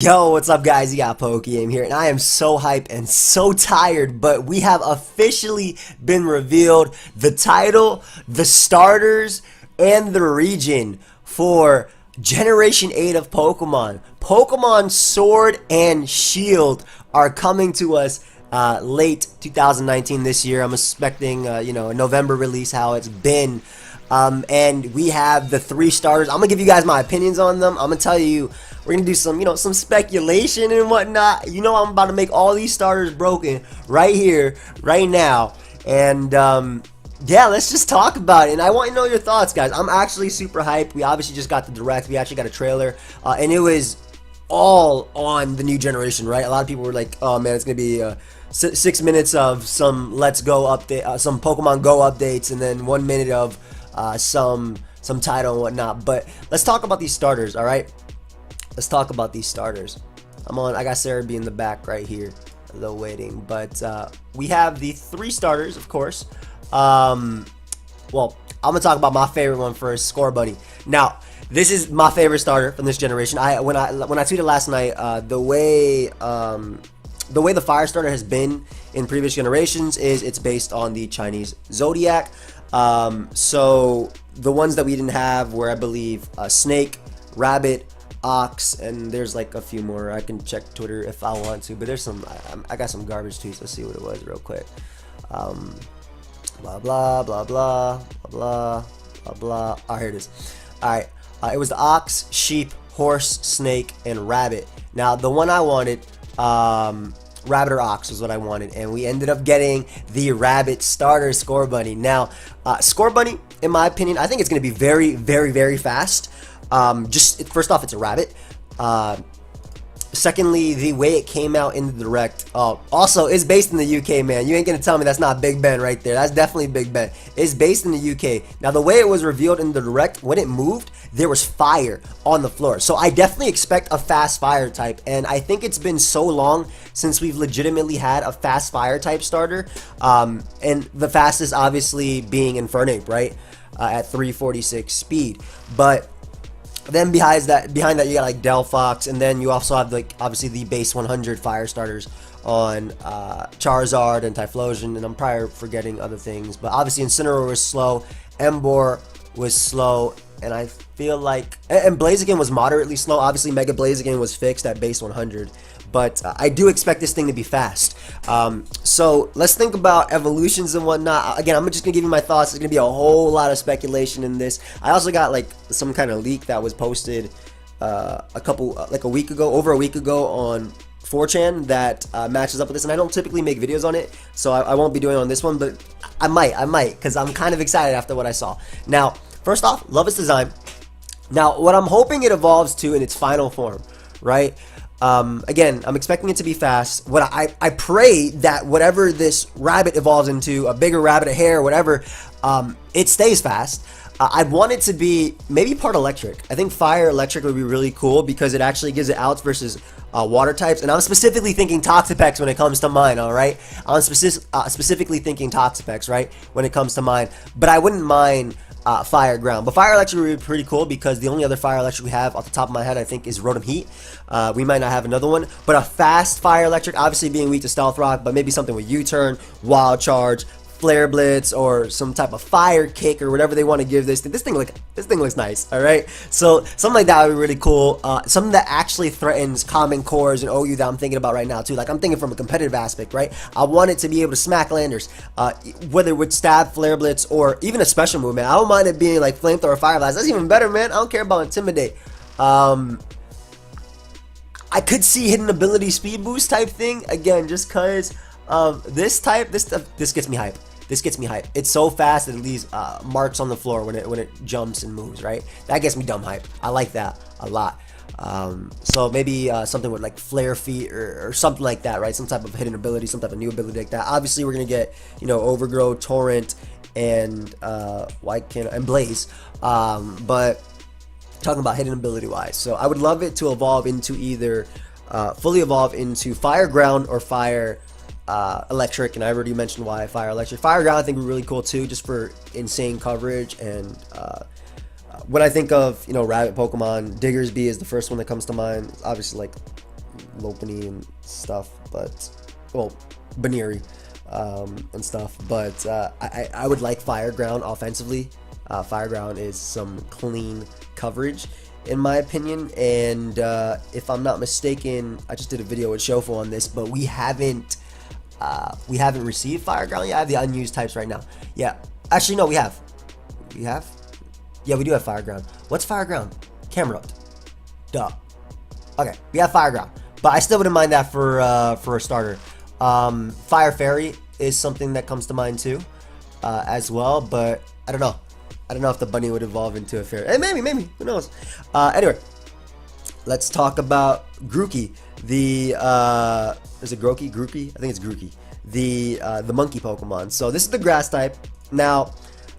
Yo, what's up guys? You got Pokegame here, and I am so hyped and so tired, but we have officially been revealed the title, the starters, and the region for Generation 8 of Pokemon. Pokemon Sword and Shield are coming to us late 2019 this year. I'm expecting, a November release, how it's been. And we have the three starters. I'm gonna give you guys my opinions on them. I'm gonna tell you, we're gonna do some speculation and whatnot. I'm about to make all these starters broken right here, right now. And yeah, let's just talk about it. And I want to know your thoughts, guys. I'm actually super hyped. We obviously just got the direct. We actually got a trailer, and it was all on the new generation, right? A lot of people were like, "Oh man, it's gonna be 6 minutes of some Let's Go update, some Pokemon Go updates, and then 1 minute of some title and whatnot." But let's talk about these starters. All right, let's talk about these starters. I got Sarah B in the back right here, though, waiting. But we have the three starters, of course. Well, I'm gonna talk about my favorite one first, Scorbunny. Now, this is my favorite starter from this generation. When I tweeted last night, the way the fire starter has been in previous generations is it's based on the Chinese zodiac. So the ones that we didn't have were, I believe, snake, rabbit, ox, and there's like a few more. I can check Twitter if I want to, but there's some. I got some garbage tweets. Let's see what it was real quick. Blah blah blah blah blah blah blah. Oh, here it is. All right. It was the ox, sheep, horse, snake, and rabbit. Now the one I wanted, rabbit or ox was what I wanted, and we ended up getting the rabbit starter, Scorbunny. Now, Scorbunny, in my opinion, I think it's going to be very, very, very fast. First off, it's a rabbit. Secondly, the way it came out in the direct, also is based in the UK, man. You ain't gonna tell me that's not Big Ben right there. That's definitely Big Ben. It's based in the UK. Now, the way it was revealed in the direct, when it moved, there was fire on the floor. So I definitely expect a fast fire type, and I think it's been so long since we've legitimately had a fast fire type starter. And the fastest, obviously, being Infernape, right? At 346 speed, but then behind that you got like Delphox, and then you also have like obviously the base 100 fire starters on Charizard and Typhlosion, and I'm probably forgetting other things, but obviously Incineroar was slow, Emboar was slow, and I feel like and Blaziken was moderately slow. Obviously Mega Blaziken was fixed at base 100, but I do expect this thing to be fast. So let's think about evolutions and whatnot. Again, I'm just gonna give you my thoughts. There's gonna be a whole lot of speculation in this. I also got like some kind of leak that was posted over a week ago on 4chan that matches up with this, and I don't typically make videos on it, so I won't be doing it on this one, but I might, because I'm kind of excited after what I saw. Now, first off, love its design. Now, what I'm hoping it evolves to in its final form, right? Again, I'm expecting it to be fast. What I pray that whatever this rabbit evolves into, a bigger rabbit, a hare, whatever, it stays fast. I want it to be maybe part electric. I think fire electric would be really cool because it actually gives it outs versus water types. And I'm specifically thinking Toxapex when it comes to mine, alright? I'm specifically thinking Toxapex, right? When it comes to mine. But I wouldn't mind fire ground, but fire electric would be pretty cool because the only other fire electric we have off the top of my head, I think, is Rotom Heat. We might not have another one, but a fast fire electric, obviously being weak to Stealth Rock, but maybe something with U-turn, Wild Charge, Flare Blitz, or some type of fire kick, or whatever they want to give this thing. This thing looks nice. All right, so something like that would be really cool. Something that actually threatens common cores and OU that I'm thinking about right now too. Like, I'm thinking from a competitive aspect, right? I want it to be able to smack landers, whether it would stab, Flare Blitz, or even a special movement. I don't mind it being like Flamethrower, Fire Blast. That's even better, man. I don't care about Intimidate. I could see hidden ability speed boost type thing again, just cause of this type. This gets me hype. This gets me hype. It's so fast that it leaves marks on the floor when it jumps and moves, right? That gets me dumb hype. I like that a lot. So maybe something with like Flare Feet or something like that, right? Some type of hidden ability, some type of new ability like that. Obviously, we're gonna get Overgrow, Torrent, and and Blaze. But talking about hidden ability wise, so I would love it to evolve into either fully evolve into Fire Ground or Fire Electric, and I already mentioned why Fire Electric. Fire Ground I think would be really cool too, just for insane coverage. And when I think of rabbit Pokemon, Diggersby is the first one that comes to mind. Obviously, like Lopunny and stuff, but well, Baneri and stuff. But I would like Fire Ground offensively. Fire Ground is some clean coverage in my opinion, and if I'm not mistaken, I just did a video with Shofo on this, but we haven't received Fire Ground yet. I have the unused types right now. Yeah, actually no, we have. Yeah, we do have Fire Ground. What's Fire Ground? Camerupt. Duh. Okay, we have Fire Ground, but I still wouldn't mind that for a starter. Fire Fairy is something that comes to mind too, as well, but I don't know. I don't know if the bunny would evolve into a fairy. Hey, maybe. Who knows? Anyway, let's talk about Grookey. Is it Grookey? Grookey? I think it's Grookey. The monkey Pokemon. So this is the grass type. Now,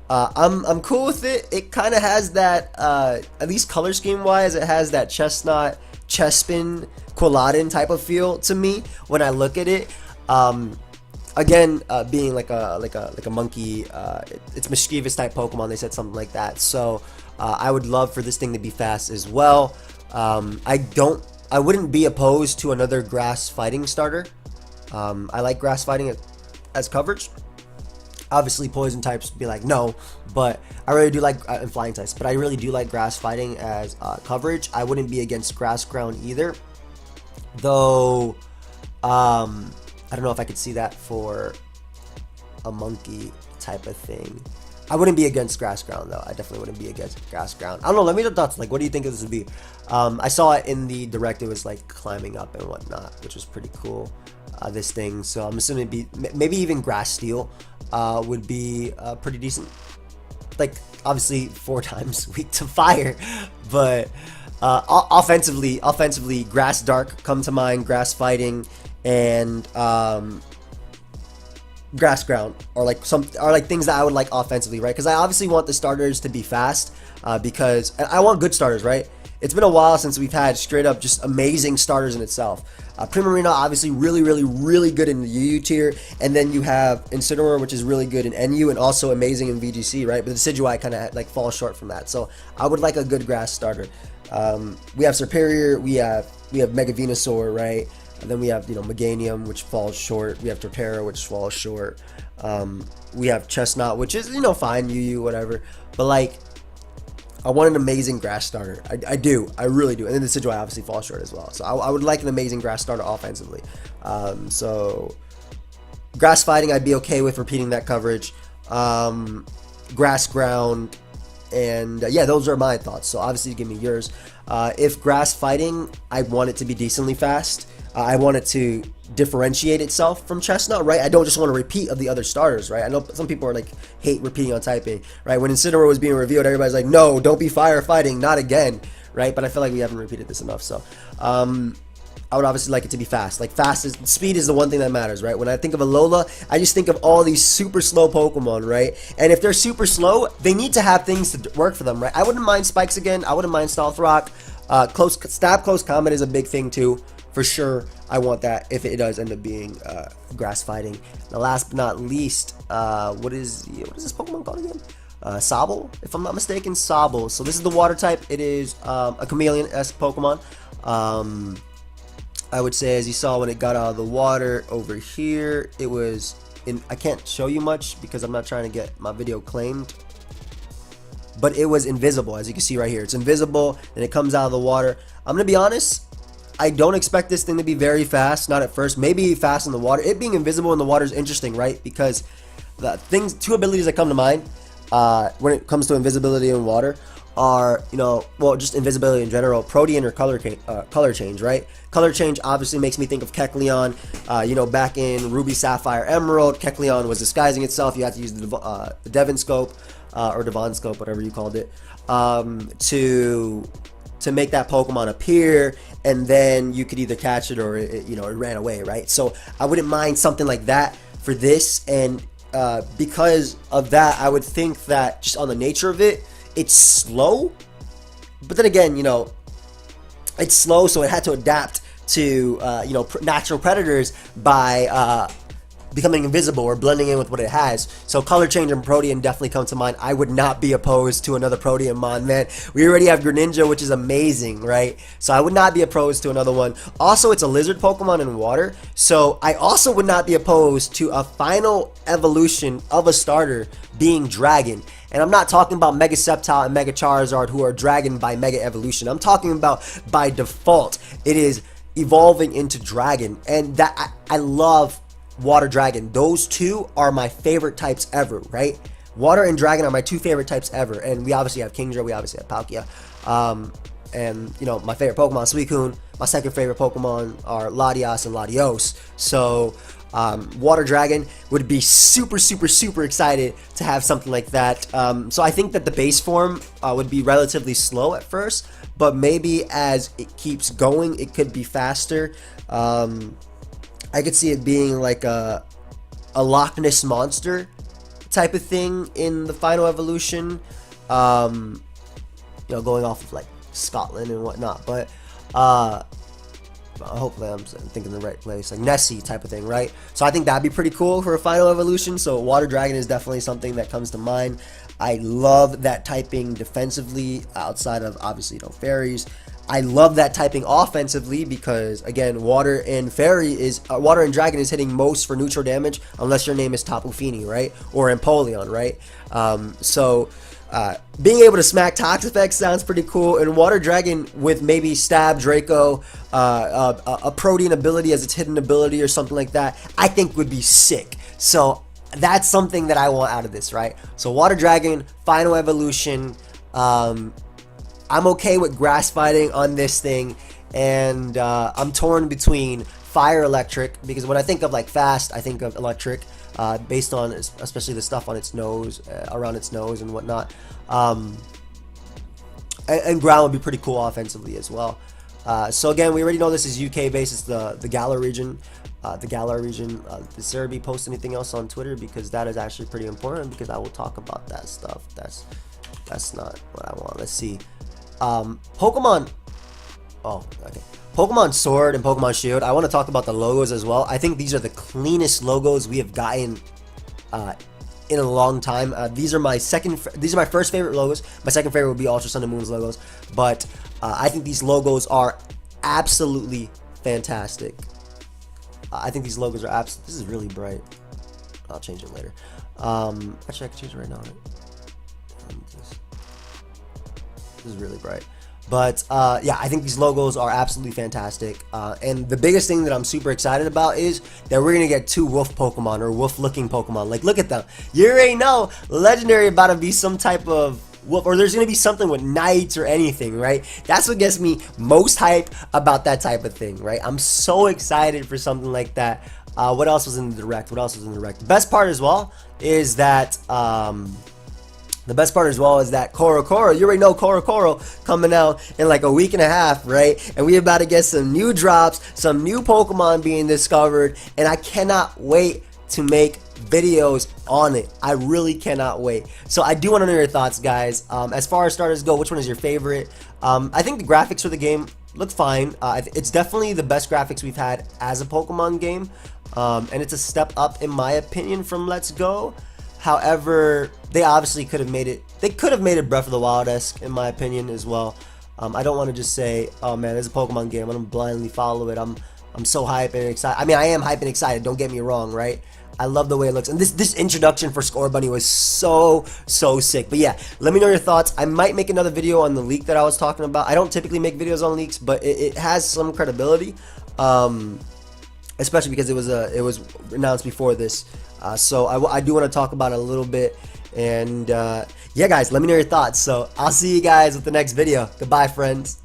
I'm cool with it. It kind of has that, at least color scheme wise, it has that Chestnut, Chespin, Quilladin type of feel to me when I look at it. Again, being like a monkey, it's mischievous type Pokemon. They said something like that. So I would love for this thing to be fast as well. I wouldn't be opposed to another grass fighting starter. I like grass fighting as coverage. Obviously, poison types would be like no, but I really do like and flying types. But I really do like grass fighting as coverage. I wouldn't be against grass ground either, though. I don't know if I could see that for a monkey type of thing. I wouldn't be against grass ground though. I definitely wouldn't be against grass ground. I don't know. Let me know thoughts. Like, what do you think this would be? I saw it in the direct. It was like climbing up and whatnot, which was pretty cool. This thing. So I'm assuming it'd be maybe even grass steel would be pretty decent. Like obviously 4 times weak to fire, but offensively, grass dark come to mind. Grass fighting. And grass ground are like things that I would like offensively, right? Because I obviously want the starters to be fast, because I want good starters, right? It's been a while since we've had straight up just amazing starters in itself. Primarina obviously really good in the UU tier, and then you have Incineroar, which is really good in NU and also amazing in VGC, right? But the Decidueye kind of like falls short from that. So I would like a good grass starter. We have Serperior, we have Mega Venusaur, right? And then we have, Meganium, which falls short. We have Torterra, which falls short. We have Chestnut, which is, fine, UU, whatever. But, like, I want an amazing grass starter. I do. I really do. And then the Decidueye obviously falls short as well. So I would like an amazing grass starter offensively. So, grass fighting, I'd be okay with repeating that coverage. Grass ground. And, yeah, those are my thoughts. So, obviously, give me yours. If grass fighting, I want it to be decently fast. I want it to differentiate itself from Chestnut, right? I don't just want to repeat of the other starters, right? I know some people are like hate repeating on typing, right? When Incineroar was being revealed, everybody's like, no, don't be fire fighting, not again, right? But I feel like we haven't repeated this enough, so I would obviously like it to be fast. Like speed is the one thing that matters, right? When I think of Alola, I just think of all these super slow Pokemon, right? And if they're super slow, they need to have things to work for them, right? I wouldn't mind Spikes again. I wouldn't mind Stealth Rock. Close combat is a big thing too. For sure, I want that if it does end up being grass fighting. Now, last but not least, what is this Pokemon called again? Sobble, if I'm not mistaken, Sobble. So this is the water type. It is a chameleon-esque Pokemon. I would say, as you saw when it got out of the water over here, it was in. I can't show you much because I'm not trying to get my video claimed. But it was invisible, as you can see right here. It's invisible, and it comes out of the water. I'm gonna be honest. I don't expect this thing to be very fast, not at first. Maybe fast in the water. It being invisible in the water is interesting, right? Because the two abilities that come to mind when it comes to invisibility in water are, well, just invisibility in general, Protean or color change, right? Color change obviously makes me think of Kecleon. Back in Ruby, Sapphire, Emerald, Kecleon was disguising itself. You had to use the Devon Scope or Devon Scope, whatever you called it, to make that Pokemon appear, and then you could either catch it or it ran away, right? So I wouldn't mind something like that for this, and because of that, I would think that just on the nature of it, it's slow, but then again, it's slow, so it had to adapt to natural predators by becoming invisible or blending in with what it has. So color change and Protean definitely come to mind. I would not be opposed to another Protean mon, man. We already have Greninja, which is amazing, right? So I would not be opposed to another one. Also, it's a lizard Pokemon in water, so I also would not be opposed to a final evolution of a starter being Dragon. And I'm not talking about Mega Sceptile and Mega Charizard, who are Dragon by Mega Evolution. I'm talking about by default, it is evolving into Dragon. And that I love Water Dragon. Those two are my favorite types ever, right? Water and Dragon are my two favorite types ever. And we obviously have Kingdra, we obviously have Palkia. And, you know, my favorite Pokemon, Suicune. My second favorite Pokemon are Latias and Latios. So, Water Dragon would be super excited to have something like that. So I think that the base form would be relatively slow at first, but maybe as it keeps going, it could be faster. I could see it being like a Loch Ness Monster type of thing in the final evolution. You know, going off of like Scotland and whatnot, but hopefully I'm thinking the right place, like Nessie type of thing, right? So I think that'd be pretty cool for a final evolution. So Water Dragon is definitely something that comes to mind. I love that typing defensively outside of obviously, you know, fairies. I love that typing offensively because, again, Water and Dragon is hitting most for neutral damage unless your name is Tapu Fini, right? Or Empoleon, right? Being able to smack Toxapex sounds pretty cool. And Water Dragon with maybe Stab, Draco, a Protean ability as its hidden ability or something like that, I think would be sick. So that's something that I want out of this, right? So Water Dragon, final evolution. I'm okay with grass fighting on this thing, and I'm torn between fire electric, because when I think of like fast, I think of electric, based on especially the stuff on its nose, around its nose and whatnot. And ground would be pretty cool offensively as well. So again, we already know this is UK based. It's the Galar region. The Galar region. Did Sarah B post anything else on Twitter? Because that is actually pretty important, because I will talk about that stuff. That's not what I want. Let's see. Pokemon. Oh, okay. Pokemon Sword and Pokemon Shield. I want to talk about the logos as well. I think these are the cleanest logos we have gotten in a long time. These are my first favorite logos. My second favorite would be Ultra Sun and Moon's logos. But I think these logos are absolutely fantastic. I think these logos are absolutely. This is really bright. I'll change it later. Actually, I can change it right now. This is really bright. But yeah, I think these logos are absolutely fantastic. And the biggest thing that I'm super excited about is that we're going to get two wolf Pokemon, or wolf-looking Pokemon. Like, look at them. You already know Legendary about to be some type of wolf, or there's going to be something with knights or anything, right? That's what gets me most hype about that type of thing, right? I'm so excited for something like that. What else was in the direct? The best part as well is that Korokoro, you already know Korokoro coming out in like a week and a half, right? And we about to get some new drops, some new Pokemon being discovered, and I cannot wait to make videos on it. I really cannot wait. So I do want to know your thoughts, guys. As far as starters go, which one is your favorite? I think the graphics for the game look fine. It's definitely the best graphics we've had as a Pokemon game, and it's a step up in my opinion from Let's Go. However, they obviously could have made it. They could have made it Breath of the Wild-esque, in my opinion, as well. I don't want to just say, "Oh man, it's a Pokemon game. I'm gonna blindly follow it." I'm so hyped and excited. I mean, I am hyped and excited. Don't get me wrong, right? I love the way it looks, and this introduction for Scorbunny was so sick. But yeah, let me know your thoughts. I might make another video on the leak that I was talking about. I don't typically make videos on leaks, but it has some credibility, especially because it was announced before this. So I do want to talk about it a little bit, and yeah guys, let me know your thoughts. So I'll see you guys with the next video. Goodbye, friends.